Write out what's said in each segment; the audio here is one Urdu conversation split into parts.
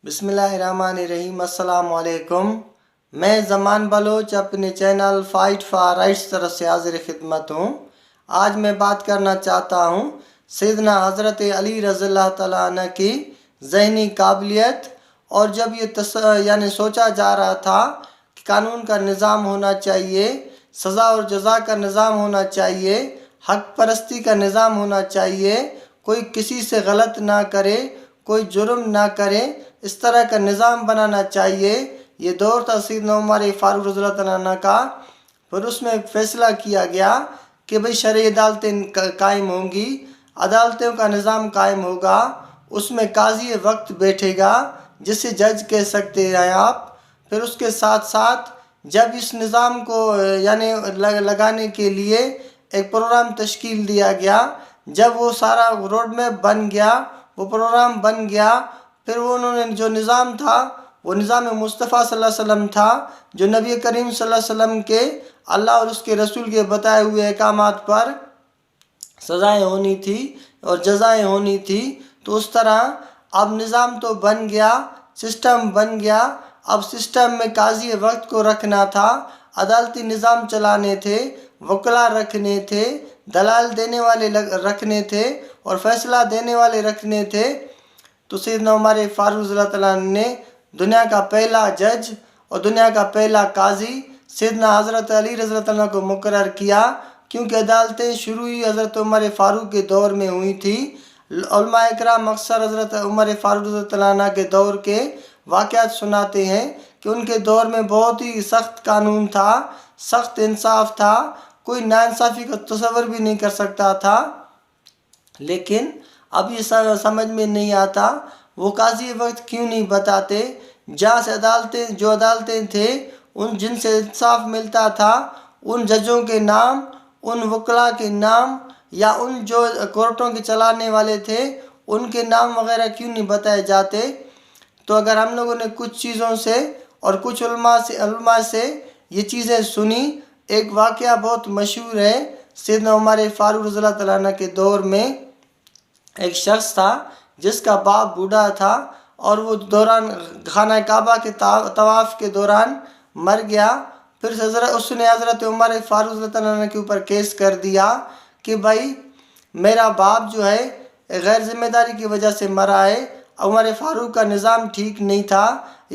بسم اللہ الرحمن الرحیم۔ السلام علیکم۔ میں زمان بلوچ اپنے چینل فائٹ فار رائٹس طرف سے حاضر خدمت ہوں۔ آج میں بات کرنا چاہتا ہوں سیدنا حضرت علی رضی اللہ تعالیٰ عنہ کی ذہنی قابلیت، اور جب یہ سوچا جا رہا تھا کہ قانون کا نظام ہونا چاہیے، سزا اور جزا کا نظام ہونا چاہیے، حق پرستی کا نظام ہونا چاہیے، کوئی کسی سے غلط نہ کرے، کوئی جرم نہ کرے، اس طرح کا نظام بنانا چاہیے۔ یہ دور تھا سیدنا عمر فاروق رضی اللہ تعالیٰ عنہ کا۔ پھر اس میں فیصلہ کیا گیا کہ بھئی شرعی عدالتیں قائم ہوں گی، عدالتوں کا نظام قائم ہوگا، اس میں قاضی وقت بیٹھے گا جسے جج کہہ سکتے ہیں آپ۔ پھر اس کے ساتھ ساتھ جب اس نظام کو لگانے کے لیے ایک پروگرام تشکیل دیا گیا، جب وہ سارا روڈ میپ بن گیا، وہ پروگرام بن گیا، پھر انہوں نے جو نظام تھا وہ نظام مصطفیٰ صلی اللہ علیہ وسلم تھا، جو نبی کریم صلی اللہ علیہ وسلم کے اللہ اور اس کے رسول کے بتائے ہوئے احکامات پر سزائیں ہونی تھی اور جزائیں ہونی تھی۔ تو اس طرح اب نظام تو بن گیا، سسٹم بن گیا۔ اب سسٹم میں قاضی وقت کو رکھنا تھا، عدالتی نظام چلانے تھے، وکلا رکھنے تھے، دلائل دینے والے رکھنے تھے اور فیصلہ دینے والے رکھنے تھے۔ تو سیدنا عمر فاروق رضی اللہ تعالیٰ عنہ نے دنیا کا پہلا جج اور دنیا کا پہلا قاضی سیدنا حضرت علی رضی اللہ تعالیٰ عنہ کو مقرر کیا، کیونکہ عدالتیں شروع ہی حضرت عمر فاروق کے دور میں ہوئی تھی۔ علماء اکرام اکثر حضرت عمر فاروق رضی اللہ تعالیٰ عنہ کے دور کے واقعات سناتے ہیں کہ ان کے دور میں بہت ہی سخت قانون تھا، سخت انصاف تھا، کوئی ناانصافی کا تصور بھی نہیں کر سکتا تھا۔ لیکن اب یہ سمجھ میں نہیں آتا وہ قاضی وقت کیوں نہیں بتاتے، جہاں سے عدالتیں تھے، جن سے انصاف ملتا تھا، ان ججوں کے نام، ان وکلا کے نام، یا ان جو کورٹوں کے چلانے والے تھے ان کے نام وغیرہ کیوں نہیں بتائے جاتے۔ تو اگر ہم لوگوں نے کچھ چیزوں سے اور کچھ علماء سے یہ چیزیں سنی، ایک واقعہ بہت مشہور ہے۔ سیدنا عمر فاروق رضی اللہ تعالیٰ عنہ کے دور میں ایک شخص تھا جس کا باپ بوڑھا تھا، اور وہ دوران خانہ کعبہ کے طواف کے دوران مر گیا۔ پھر اس نے حضرت عمر فاروق رضی اللہ تعالیٰ عنہ کے اوپر کیس کر دیا کہ بھائی میرا باپ جو ہے غیر ذمہ داری کی وجہ سے مرا ہے، عمر فاروق کا نظام ٹھیک نہیں تھا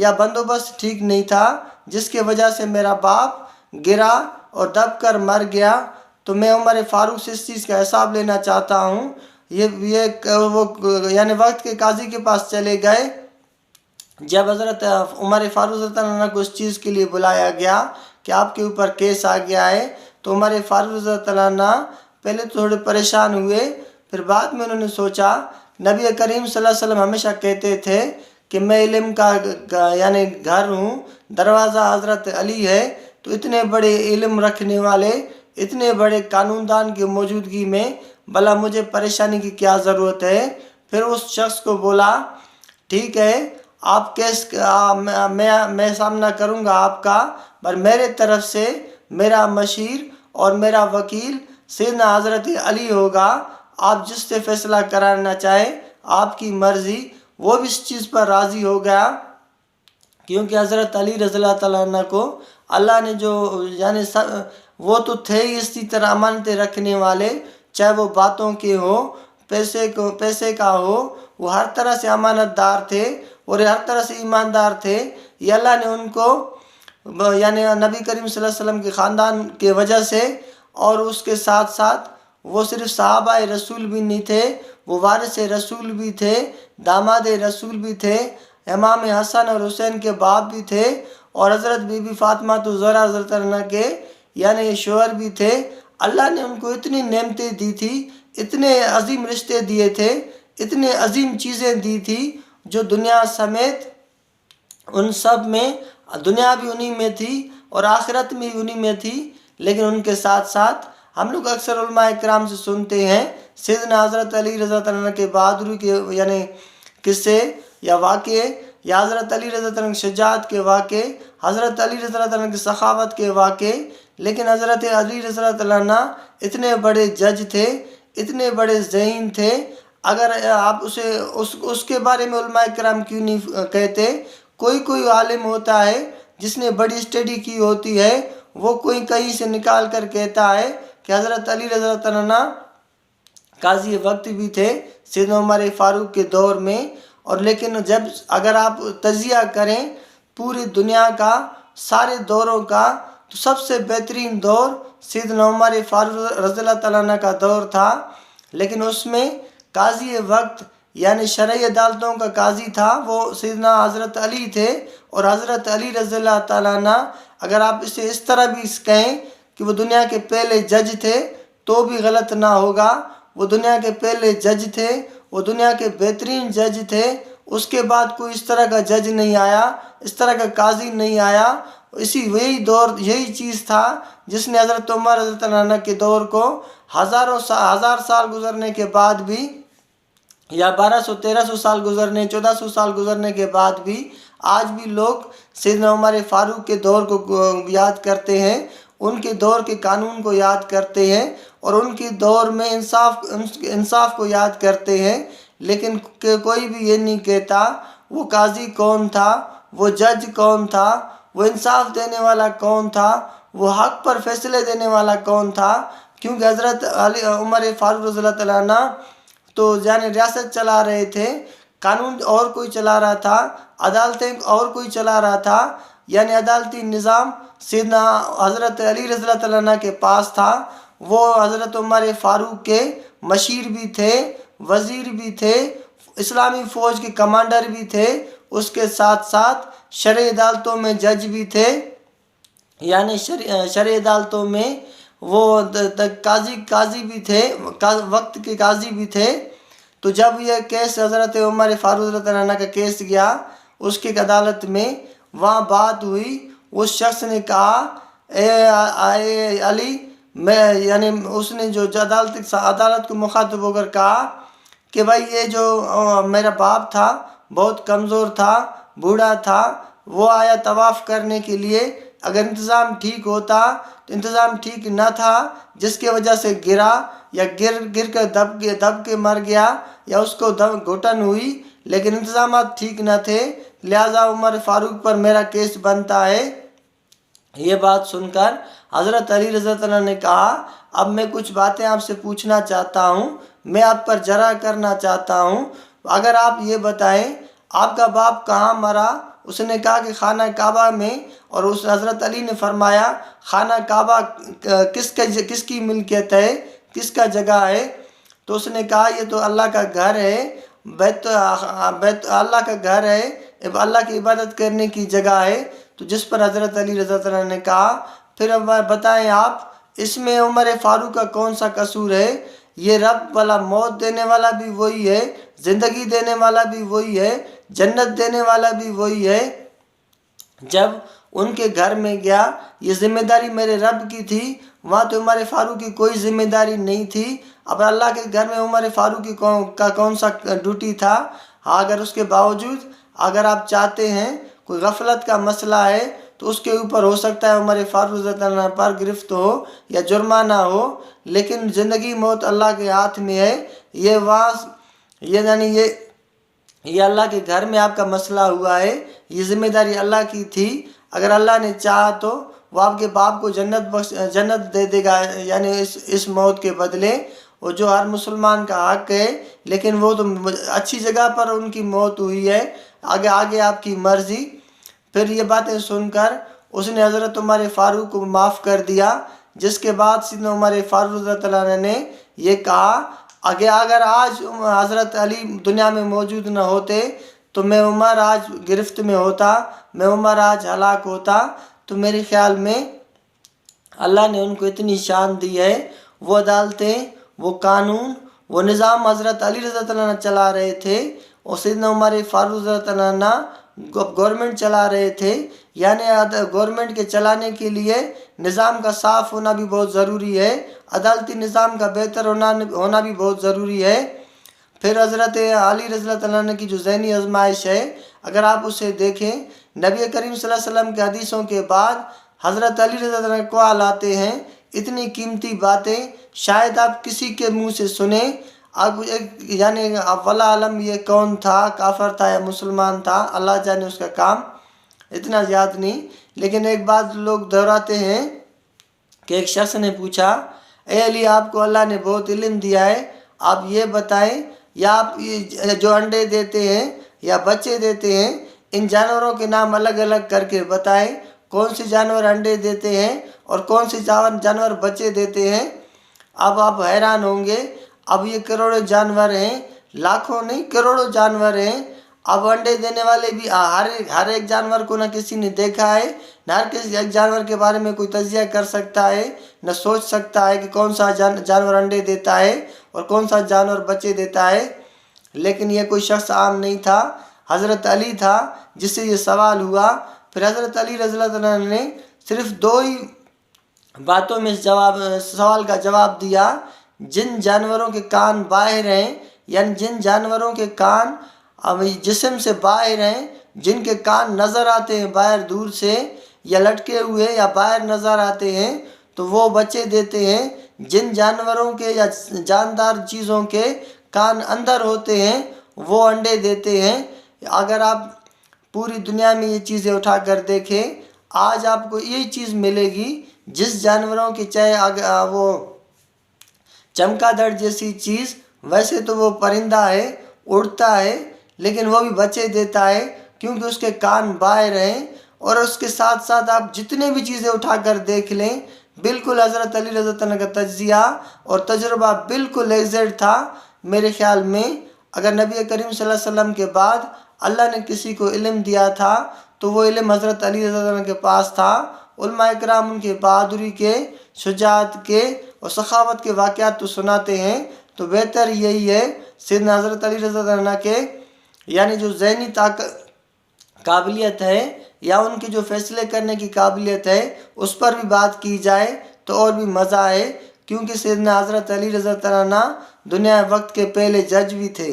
یا بندوبست ٹھیک نہیں تھا، جس کی وجہ سے میرا باپ گرا اور دب کر مر گیا۔ تو میں عمر فاروق سے اس چیز کا حساب لینا چاہتا ہوں۔ وہ وقت کے قاضی کے پاس چلے گئے۔ جب حضرت عمر فاروق رضی اللہ عنہ کو اس چیز کے لیے بلایا گیا کہ آپ کے اوپر کیس آ گیا ہے، تو عمر فاروق رضی اللہ عنہ پہلے تو تھوڑے پریشان ہوئے، پھر بعد میں انہوں نے سوچا نبی کریم صلی اللہ علیہ وسلم ہمیشہ کہتے تھے کہ میں علم کا گھر ہوں، دروازہ حضرت علی ہے، تو اتنے بڑے علم رکھنے والے، اتنے بڑے قانون دان کی موجودگی میں بھلا مجھے پریشانی کی کیا ضرورت ہے۔ پھر اس شخص کو بولا ٹھیک ہے، آپ کیس میں سامنا کروں گا آپ کا، پر میرے طرف سے میرا مشیر اور میرا وکیل سیدنا حضرت علی ہوگا، آپ جس سے فیصلہ کرانا چاہے آپ کی مرضی۔ وہ بھی اس چیز پر راضی ہو گیا، کیونکہ حضرت علی رضی اللہ تعالیٰ عنہ کو اللہ نے جو وہ تو تھے ہی اسی طرح امانتیں رکھنے والے، چاہے وہ باتوں کے ہو، پیسے کا ہو، وہ ہر طرح سے امانت دار تھے اور ہر طرح سے ایماندار تھے۔ یہ اللہ نے ان کو نبی کریم صلی اللہ علیہ وسلم کے خاندان کی وجہ سے، اور اس کے ساتھ ساتھ وہ صرف صحابہ رسول بھی نہیں تھے، وہ وارث رسول بھی تھے، داماد رسول بھی تھے، امام حسن اور حسین کے باپ بھی تھے، اور حضرت بی بی فاطمہ الزہرا رضی اللہ عنہ کے شوہر بھی تھے۔ اللہ نے ان کو اتنی نعمتیں دی تھی، اتنے عظیم رشتے دیے تھے، اتنے عظیم چیزیں دی تھی، جو دنیا سمیت ان سب میں، دنیا بھی انہی میں تھی اور آخرت بھی انہی میں تھی۔ لیکن ان کے ساتھ ساتھ ہم لوگ اکثر علماء اکرام سے سنتے ہیں سیدنا حضرت علی رضی اللہ عنہ کے بہادری کے قصے یا واقعے، یا حضرت علی رضی اللہ عنہ کی شجاعت کے واقعے، حضرت علی رضی اللہ عنہ کی سخاوت کے واقعے۔ لیکن حضرت علی رضی اللہ عنہ اتنے بڑے جج تھے، اتنے بڑے ذہین تھے، اگر آپ اس کے بارے میں علماء کرام کیوں نہیں کہتے؟ کوئی عالم ہوتا ہے جس نے بڑی اسٹڈی کی ہوتی ہے، وہ کوئی کہیں سے نکال کر کہتا ہے کہ حضرت علی رضی اللہ عنہ قاضی وقت بھی تھے سیدنا عمر فاروق کے دور میں، اور لیکن اگر آپ تجزیہ کریں پوری دنیا کا، سارے دوروں کا، تو سب سے بہترین دور سیدنا عمر فاروق رضی اللہ تعالیٰ عنہ کا دور تھا۔ لیکن اس میں قاضی وقت یعنی شرعی عدالتوں کا قاضی تھا وہ سیدنا حضرت علی تھے، اور حضرت علی رضی اللہ تعالیٰ عنہ اگر آپ اسے اس طرح بھی کہیں کہ وہ دنیا کے پہلے جج تھے تو بھی غلط نہ ہوگا۔ وہ دنیا کے پہلے جج تھے، وہ دنیا کے بہترین جج تھے، اس کے بعد کوئی اس طرح کا جج نہیں آیا، اس طرح کا قاضی نہیں آیا۔ یہی چیز تھا جس نے حضرت عمر رضی اللہ عنہ کے دور کو ہزار سال گزرنے کے بعد بھی، یا 1200-1300 سال گزرنے، 1400 سال گزرنے کے بعد بھی آج بھی لوگ سیدنا عمر فاروق کے دور کو یاد کرتے ہیں، ان کے دور کے قانون کو یاد کرتے ہیں، اور ان کے دور میں انصاف کو یاد کرتے ہیں۔ لیکن کوئی بھی یہ نہیں کہتا وہ قاضی کون تھا، وہ جج کون تھا، وہ انصاف دینے والا کون تھا، وہ حق پر فیصلے دینے والا کون تھا، کیونکہ حضرت عمر فاروق رضی اللہ تعالیٰ عنہ تو یعنی ریاست چلا رہے تھے، قانون اور کوئی چلا رہا تھا، عدالتیں اور کوئی چلا رہا تھا، یعنی عدالتی نظام سیدنا حضرت علی رضی اللہ تعالیٰ عنہ کے پاس تھا۔ وہ حضرت عمر فاروق کے مشیر بھی تھے، وزیر بھی تھے، اسلامی فوج کے کمانڈر بھی تھے، اس کے ساتھ ساتھ شرعی عدالتوں میں جج بھی تھے، یعنی شرعی عدالتوں میں وہ قاضی بھی تھے، وقت کے قاضی بھی تھے۔ تو جب یہ کیس حضرت عمر فاروق رضی اللہ عنہ کا کیس گیا اس کی عدالت میں، وہاں بات ہوئی، اس شخص نے کہا اے علی، یعنی اس نے جو عدالت کو مخاطب ہو کر کہا کہ بھائی یہ جو میرا باپ تھا بہت کمزور تھا، بوڑھا تھا، وہ آیا طواف کرنے کے لیے، اگر انتظام ٹھیک ہوتا تو انتظام ٹھیک نہ تھا جس کی وجہ سے گرا، یا گر کر دب کے مر گیا، یا اس کو گھٹن ہوئی، لیکن انتظامات ٹھیک نہ تھے، لہٰذا عمر فاروق پر میرا کیس بنتا ہے۔ یہ بات سن کر حضرت علی رضی اللہ عنہ نے کہا اب میں کچھ باتیں آپ سے پوچھنا چاہتا ہوں، میں آپ پر جرح کرنا چاہتا ہوں، اگر آپ یہ بتائیں آپ کا باپ کہاں مرا؟ اس نے کہا کہ خانہ کعبہ میں، اور اس حضرت علی نے فرمایا خانہ کعبہ کس کی ملکیت ہے، کس کا جگہ ہے؟ تو اس نے کہا یہ تو اللہ کا گھر ہے، اللہ کا گھر ہے، اللہ کی عبادت کرنے کی جگہ ہے۔ تو جس پر حضرت علی رضی اللہ عنہ نے کہا پھر اب بتائیں آپ اس میں عمر فاروق کا کون سا قصور ہے؟ یہ رب والا موت دینے والا بھی وہی ہے، زندگی دینے والا بھی وہی ہے، جنت دینے والا بھی وہی ہے۔ جب ان کے گھر میں گیا، یہ ذمہ داری میرے رب کی تھی، وہاں تو عمر فاروق کی کوئی ذمہ داری نہیں تھی۔ اب اللہ کے گھر میں عمر فاروق کا کون سا ڈیوٹی تھا؟ اگر اس کے باوجود اگر آپ چاہتے ہیں کوئی غفلت کا مسئلہ ہے تو اس کے اوپر ہو سکتا ہے عمر فاروق رضی اللہ عنہ پر گرفت ہو یا جرمانہ ہو، لیکن زندگی موت اللہ کے ہاتھ میں ہے۔ یہ اللہ کے گھر میں آپ کا مسئلہ ہوا ہے، یہ ذمہ داری اللہ کی تھی، اگر اللہ نے چاہا تو وہ آپ کے باپ کو جنت دے دے گا، یعنی اس موت کے بدلے، وہ جو ہر مسلمان کا حق ہے، لیکن وہ تو اچھی جگہ پر ان کی موت ہوئی ہے، آگے آپ کی مرضی۔ پھر یہ باتیں سن کر اس نے حضرت عمر فاروق کو معاف کر دیا، جس کے بعد سیدنا عمر فاروق رضی اللہ عنہ نے یہ کہا اگر آج حضرت علی دنیا میں موجود نہ ہوتے تو میں عمر آج گرفت میں ہوتا، میں عمر آج ہلاک ہوتا۔ تو میرے خیال میں اللہ نے ان کو اتنی شان دی ہے، وہ عدالتیں، وہ قانون، وہ نظام حضرت علی رضی اللہ عنہ چلا رہے تھے، اور سیدنا عمر فاروق رضی اللہ عنہ گورنمنٹ چلا رہے تھے، یعنی گورنمنٹ کے چلانے کے لیے نظام کا صاف ہونا بھی بہت ضروری ہے، عدالتی نظام کا بہتر ہونا بھی بہت ضروری ہے۔ پھر حضرت علی رضی اللہ عنہ کی جو ذہنی آزمائش ہے، اگر آپ اسے دیکھیں، نبی کریم صلی اللہ علیہ وسلم کے حدیثوں کے بعد حضرت علی رضی اللہ عنہ کو لاتے ہیں، اتنی قیمتی باتیں شاید آپ کسی کے منہ سے سنیں۔ اب ایک یعنی اب ولا عالم یہ کون تھا، کافر تھا یا مسلمان تھا، اللہ جانے اس کا کام، اتنا یاد نہیں۔ لیکن ایک بات لوگ دہراتے ہیں کہ ایک شخص نے پوچھا، اے علی آپ کو اللہ نے بہت علم دیا ہے، آپ یہ بتائیں یا آپ یہ جو انڈے دیتے ہیں یا بچے دیتے ہیں ان جانوروں کے نام الگ الگ کر کے بتائیں، کون سے جانور انڈے دیتے ہیں اور کون سے جانور بچے دیتے ہیں۔ اب آپ حیران ہوں گے، اب یہ کروڑوں جانور ہیں، لاکھوں نہیں کروڑوں جانور ہیں، اب انڈے دینے والے بھی ہر ایک جانور کو نہ کسی نے دیکھا ہے، نہ ہر کسی ایک جانور کے بارے میں کوئی تجزیہ کر سکتا ہے، نہ سوچ سکتا ہے کہ کون سا جانور انڈے دیتا ہے اور کون سا جانور بچے دیتا ہے۔ لیکن یہ کوئی شخص عام نہیں تھا، حضرت علی تھا جس سے یہ سوال ہوا۔ پھر حضرت علی رضی اللہ عنہ نے صرف 2 ہی باتوں میں سوال کا جواب دیا، جن جانوروں کے کان باہر ہیں، یعنی جن جانوروں کے کان جسم سے باہر ہیں، جن کے کان نظر آتے ہیں باہر دور سے یا لٹکے ہوئے یا باہر نظر آتے ہیں، تو وہ بچے دیتے ہیں۔ جن جانوروں کے یا جاندار چیزوں کے کان اندر ہوتے ہیں وہ انڈے دیتے ہیں۔ اگر آپ پوری دنیا میں یہ چیزیں اٹھا کر دیکھیں، آج آپ کو یہی چیز ملے گی، جس جانوروں کی چاہے وہ چمگادڑ جیسی چیز، ویسے تو وہ پرندہ ہے، اڑتا ہے، لیکن وہ بھی بچے دیتا ہے کیونکہ اس کے کان باہر ہیں۔ اور اس کے ساتھ ساتھ آپ جتنے بھی چیزیں اٹھا کر دیکھ لیں، بالکل حضرت علی رضی اللہ عنہ کا تجزیہ اور تجربہ بالکل ایگزیکٹ تھا۔ میرے خیال میں اگر نبی کریم صلی اللہ علیہ وسلم کے بعد اللہ نے کسی کو علم دیا تھا تو وہ علم حضرت علی رضی اللہ عنہ کے پاس تھا۔ علماء اکرام ان کے بہادری کے، شجاعت کے اور سخاوت کے واقعات تو سناتے ہیں، تو بہتر یہی ہے سیدنا حضرت علی رضی اللہ عنہ کے یعنی جو ذہنی قابلیت ہے یا ان کی جو فیصلے کرنے کی قابلیت ہے اس پر بھی بات کی جائے تو اور بھی مزہ ہے، کیونکہ سیدنا حضرت علی رضی اللہ عنہ دنیا وقت کے پہلے جج بھی تھے۔